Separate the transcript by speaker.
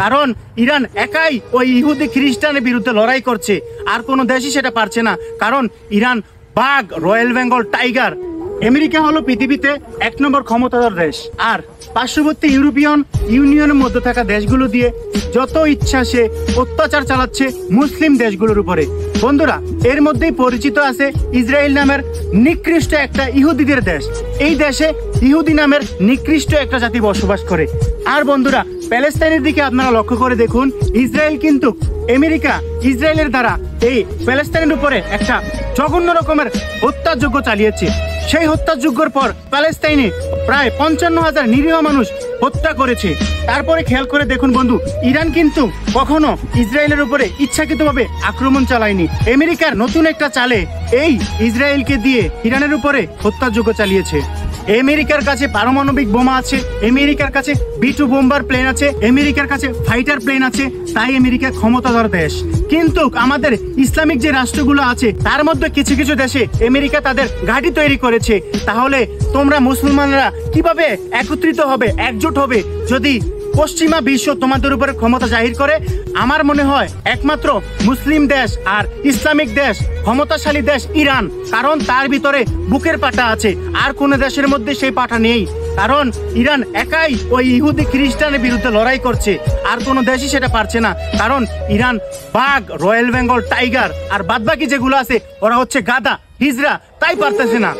Speaker 1: কারণ ইরান একাই ওই ইহুদি খ্রিস্টানের বিরুদ্ধে লড়াই করছে, আর কোনো দেশই সেটা পারছে না। কারণ ইরান বাঘ, রয়্যাল বেঙ্গল টাইগার। আমেরিকা হলো পৃথিবীতে 1 নম্বর ক্ষমতাধর দেশ, আর পার্শ্ববর্তী ইউরোপিয়ান ইউনিয়নের মধ্যে থাকা দেশগুলো দিয়ে যত ইচ্ছা সে অত্যাচার চালাচ্ছে মুসলিম দেশগুলোর উপরে। বন্ধুরা, এর মধ্যেই পরিচিত আছে ইসরায়েল নামের নিকৃষ্ট একটা ইহুদিদের দেশ। এই দেশে ইহুদি নামের নিকৃষ্ট একটা জাতি বসবাস করে। আর বন্ধুরা, প্যালেস্তাইনের দিকে আপনারা লক্ষ্য করে দেখুন, ইসরায়েল কিন্তু ইসরায়েলের দ্বারা এই প্যালেস্তাইনের উপরে একটা জঘন্য রকমের হত্যাযজ্ঞ চালিয়েছে। সেই হত্যাযজ্ঞের পর প্যালেস্তাইনে প্রায় 55,000 নিরীহ মানুষ হত্যা করেছে। তারপরে খেয়াল করে দেখুন বন্ধু, ইরান কিন্তু কখনো ইসরায়েলের উপরে ইচ্ছাকৃতভাবে আক্রমণ চালায়নি। আমেরিকার নতুন একটা চালে এই ইসরায়েলকে দিয়ে ইরানের উপরে হত্যাযজ্ঞ চালিয়েছে। আমেরিকার কাছে পারমাণবিক বোমা আছে, আমেরিকার কাছে B2 বোম্বার প্লেন আছে, আমেরিকার কাছে ফাইটার প্লেন আছে, তাই আমেরিকা ক্ষমতাধর দেশ। কিন্তু আমাদের ইসলামিক যে রাষ্ট্রগুলো আছে তার মধ্যে কিছু কিছু দেশে আমেরিকা তাদের ঘাঁটি তৈরি করেছে। তাহলে তোমরা মুসলমানরা কিভাবে একত্রিত হবে, একজোট হবে যদি পশ্চিমা বিশ্ব তোমাদের উপরে ক্ষমতা জাহির করে? আমার মনে হয় একমাত্র মুসলিম দেশ আর ইসলামিক দেশ, ক্ষমতাশালী দেশ ইরান। কারণ তার ভিতরে বুকের পাটা আছে, আর কোন দেশের মধ্যে সেই পাটা নেই। কারণ ইরান একাই ওই ইহুদি খ্রিস্টানের বিরুদ্ধে লড়াই করছে, আর কোনো দেশই সেটা পারছে না। কারণ ইরান বাঘ, রয়্যাল বেঙ্গল টাইগার, আর বাদবাকি যেগুলো আছে ওরা হচ্ছে গাধা, হিজড়া, তাই পারতেছে না।